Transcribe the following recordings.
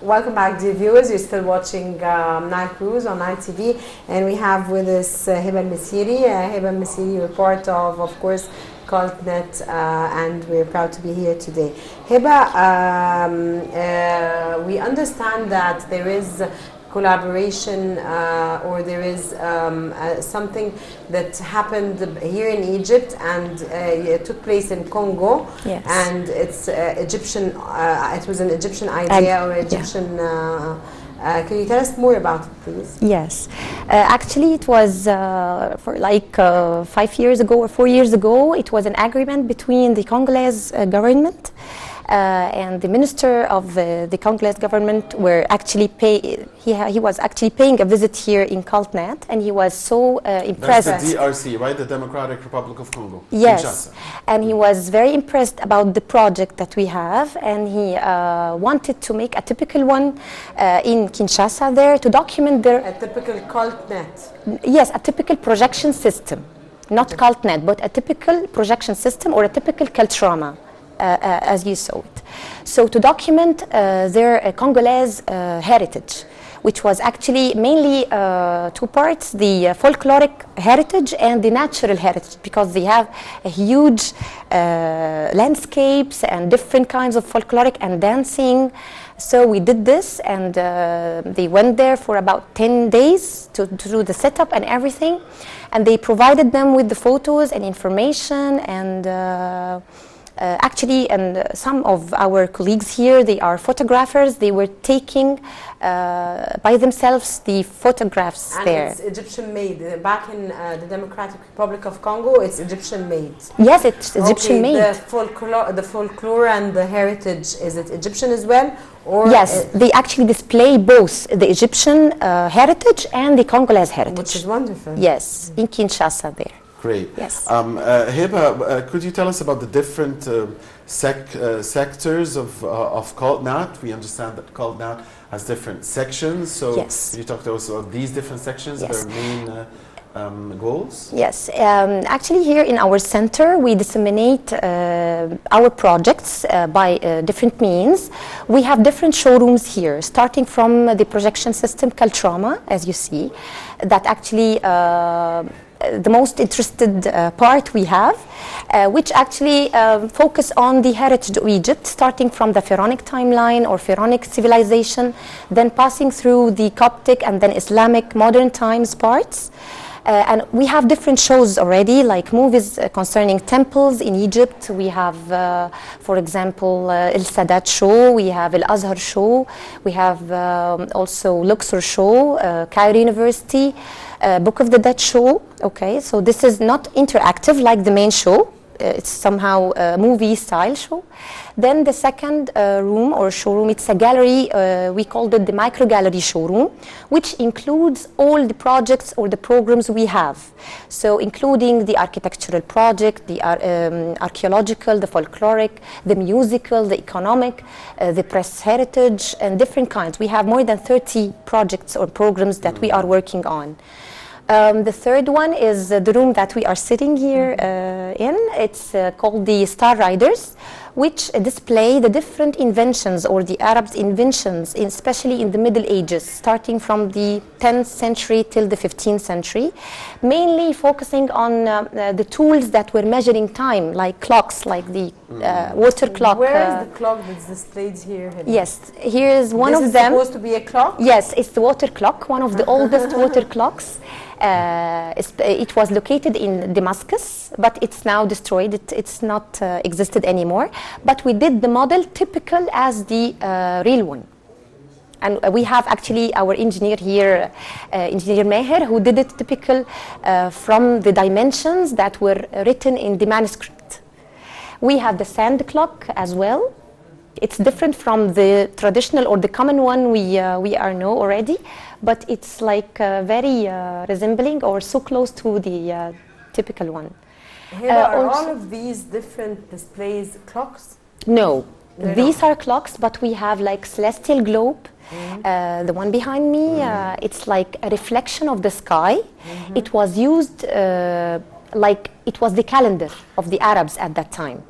Welcome back, dear viewers. You're still watching Nile Cruise on Nile TV, and we have with us Heba Missiry. Heba Missiry, you're part of course, CULTNAT, and we're proud to be here today. Heba, we understand that there is collaboration or there is something that happened here in Egypt, and it took place in Congo. Yes. And it's Egyptian. It was an Egyptian idea or Egyptian. Can you tell us more about it, please? Yes. Actually, it was for like 5 years ago or 4 years ago. It was an agreement between the Congolese government and the minister of the Congolese government were actually he was actually paying a visit here in CULTNAT, and he was so impressed. That's the DRC, right? The Democratic Republic of Congo. Yes. Kinshasa. And he was very impressed about the project that we have, and he wanted to make a typical one in Kinshasa there to document their... A typical CULTNAT. Yes, a typical projection system. Not CULTNAT, but a typical projection system or a typical CULTRAMA. As you saw it. So to document their Congolese heritage, which was actually mainly two parts, the folkloric heritage and the natural heritage, because they have a huge landscapes and different kinds of folkloric and dancing. So we did this, and they went there for about 10 days to do the setup and everything, and they provided them with the photos and information, and actually, and some of our colleagues here, they are photographers. They were taking by themselves the photographs and there. It's Egyptian made. Back in the Democratic Republic of Congo, it's Egyptian made. Yes, it's Egyptian made. The folklore and the heritage, is it Egyptian as well? Or yes, they actually display both the Egyptian heritage and the Congolese heritage. Which is wonderful. Yes, in Kinshasa there. Great. Yes. Heba, could you tell us about the different sectors of CULTNAT? We understand that CULTNAT has different sections. So yes. Can you talk to us about these different sections, yes. their main goals? Yes. Actually, here in our center, we disseminate our projects by different means. We have different showrooms here, starting from the projection system CULTRAMA, as you see, that actually the most interested part we have, which actually focus on the heritage of Egypt, starting from the Pharaonic timeline or Pharaonic civilization, then passing through the Coptic and then Islamic modern times parts. And we have different shows already, like movies concerning temples in Egypt. We have, for example, El Sadat show, we have El Azhar show, we have also Luxor show, Cairo University, Book of the Dead show. Okay, so this is not interactive like the main show. It's somehow a movie style show. Then the second room or showroom, it's a gallery, we called it the micro gallery showroom, which includes all the projects or the programs we have. So including the architectural project, the archaeological, the folkloric, the musical, the economic, the press heritage, and different kinds. We have more than 30 projects or programs that we are working on. The third one is the room that we are sitting here in. It's called the Star Riders, which display the different inventions or the Arabs' inventions, especially in the Middle Ages, starting from the 10th century till the 15th century, mainly focusing on the tools that were measuring time, like clocks, like the water clock. Where is the clock that's displayed here? Yes, here is one of them. This is supposed to be a clock? Yes, it's the water clock, one of the oldest water clocks. It was located in Damascus, but it's now destroyed. It's not existed anymore. But we did the model typical as the real one. And we have actually our engineer here, Engineer Meher, who did it typical from the dimensions that were written in the manuscript. We have the sand clock as well. It's different from the traditional or the common one we know already, but it's like very resembling or so close to the typical one. Are all of these different displays clocks? No, these are clocks, but we have like celestial globe. The one behind me, it's like a reflection of the sky. It was used like it was the calendar of the Arabs at that time.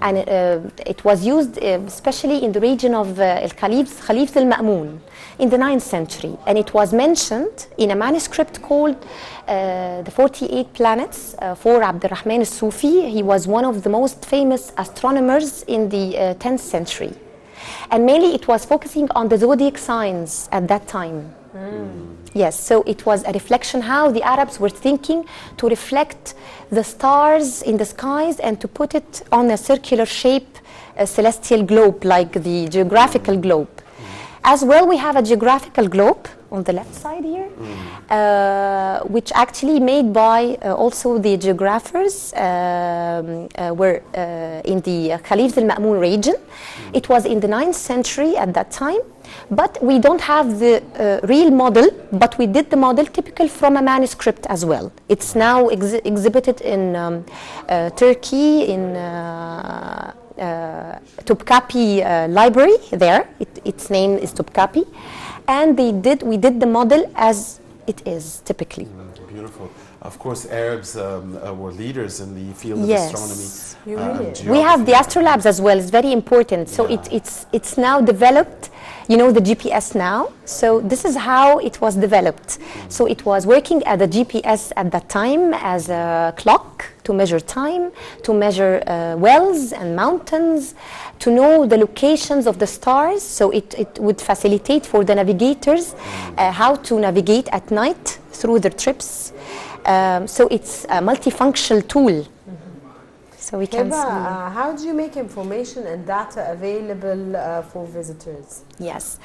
And it was used especially in the region of Khalif al-Ma'mun in the 9th century. And it was mentioned in a manuscript called the 48 Planets for Abdurrahman al-Sufi. He was one of the most famous astronomers in the 10th century. And mainly it was focusing on the zodiac signs at that time. Yes, so it was a reflection how the Arabs were thinking to reflect the stars in the skies and to put it on a circular shape, a celestial globe, like the geographical globe. As well, we have a geographical globe on the left side here, which actually made by also the geographers were in the Khalif al-Ma'mun region. It was in the 9th century at that time, but we don't have the real model, but we did the model typical from a manuscript as well. It's now exhibited in Turkey, in Topkapi library there. Its name is Topkapi. And we did the model as it is typically. Beautiful. Of course, Arabs were leaders in the field of astronomy. We have the Astra Labs as well. It's very important. So it's now developed. You know the GPS now. So this is how it was developed. So it was working as a GPS at that time as a clock to measure time, to measure wells and mountains, to know the locations of the stars. So it would facilitate for the navigators how to navigate at night through their trips. So it's a multifunctional tool. So we can Heba, how do you make information and data available for visitors? Yes,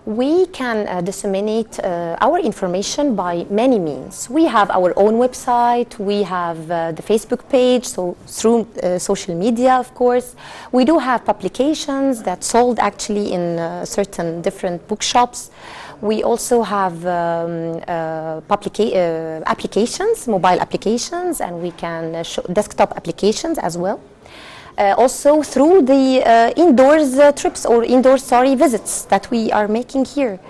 we can disseminate our information by many means. We have our own website, we have the Facebook page, so through social media, of course. We do have publications that sold actually in certain different bookshops. We also have applications, mobile applications, and we can show desktop applications as well. Also through the indoors trips or visits that we are making here.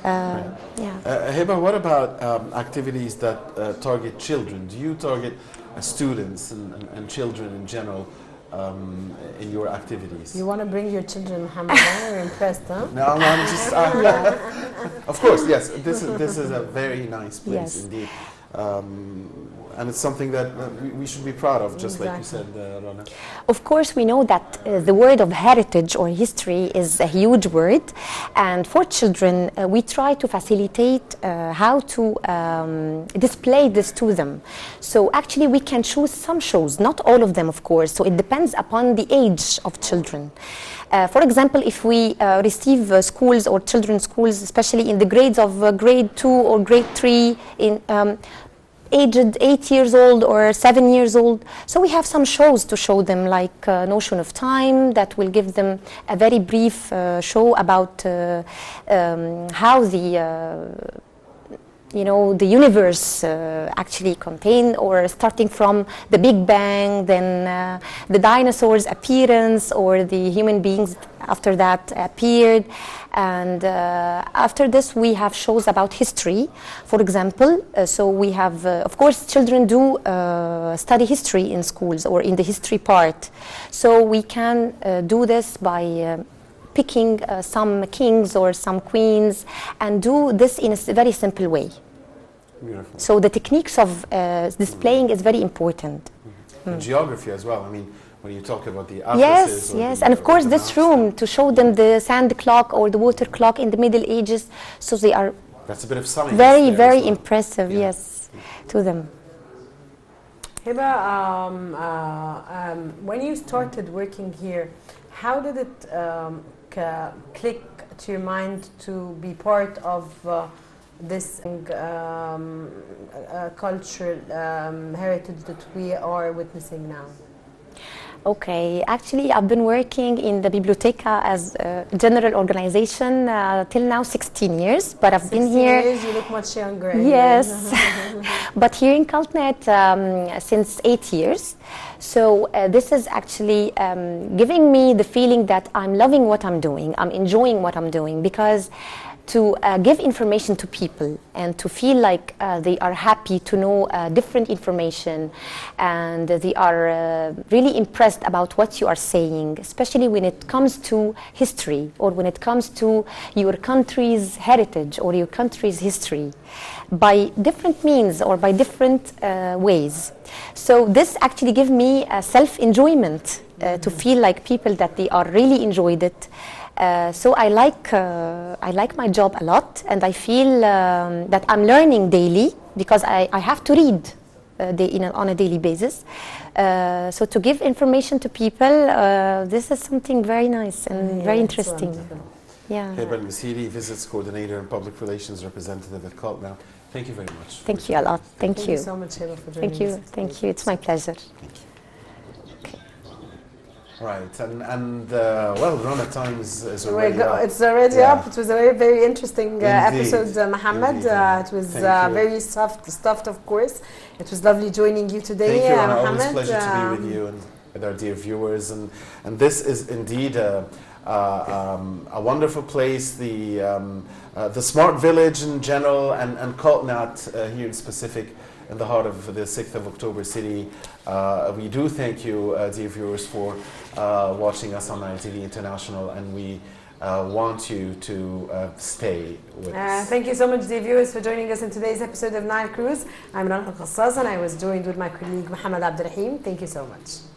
Heba, what about activities that target children? Do you target students and children in general in your activities? You want to bring your children, Muhammad? You're impressed, huh? No, I'm just... Of course, yes. This is a very nice place indeed. And it's something that we should be proud of, just like you said, Rana. Of course, we know that the word of heritage or history is a huge word. And for children, we try to facilitate how to display this to them. So actually, we can choose some shows, not all of them, of course. So it depends upon the age of children. For example, if we receive schools or children's schools, especially in the grades of grade 2 or grade 3, in aged 8 years old or 7 years old. So we have some shows to show them, like Notion of Time, that will give them a very brief show about how the universe actually contained, or starting from the Big Bang, then the dinosaurs' appearance, or the human beings after that appeared. And after this, we have shows about history, for example. So we have, of course, children do study history in schools or in the history part. So we can do this by picking some kings or some queens and do this in a very simple way. Beautiful. So the techniques of displaying is very important. And geography as well. I mean, when you talk about the atlases. Yes, and of course this room to show them the sand clock or the water clock in the Middle Ages, so they are that's a bit of science very, very impressive, to them. Heba, when you started working here, how did it click to your mind to be part of this cultural heritage that we are witnessing now? Okay, actually I've been working in the Biblioteca as a general organization till now 16 years, but I've been here... 16 years, you look much younger. Yes, but here in CULTNAT since 8 years. So this is actually giving me the feeling that I'm loving what I'm doing, I'm enjoying what I'm doing, because to give information to people and to feel like they are happy to know different information, and they are really impressed about what you are saying, especially when it comes to history or when it comes to your country's heritage or your country's history, by different means or by different ways. So this actually gives me a self-enjoyment to feel like people that they are really enjoyed it. So I like my job a lot, and I feel that I'm learning daily because I have to read on a daily basis. So to give information to people, this is something very nice and very interesting. Yeah. Heba Missiry, Visits Coordinator and Public Relations Representative at CULTNAT. Thank you very much. Thank you a lot. Thank you. Thank you so much, Heba, for joining us. Thank you. Thank you. It's my pleasure. Thank you. Right, and well, Rona, time is already up. It's already up. It was a very, very interesting episode, Mohammed. It was very stuffed, of course. It was lovely joining you today, Thank you, Rona. Mohammed. Always a pleasure to be with you and with our dear viewers. And this is indeed a wonderful place. The smart village in general, and CULTNAT here in specific, in the heart of the 6th of October city. We do thank you, dear viewers, for watching us on Nile TV International, and we want you to stay with us. Thank you so much, dear viewers, for joining us in today's episode of Nile Cruise. I'm Rana Al-Qassas, and I was joined with my colleague Mohammed Abdurrahim. Thank you so much.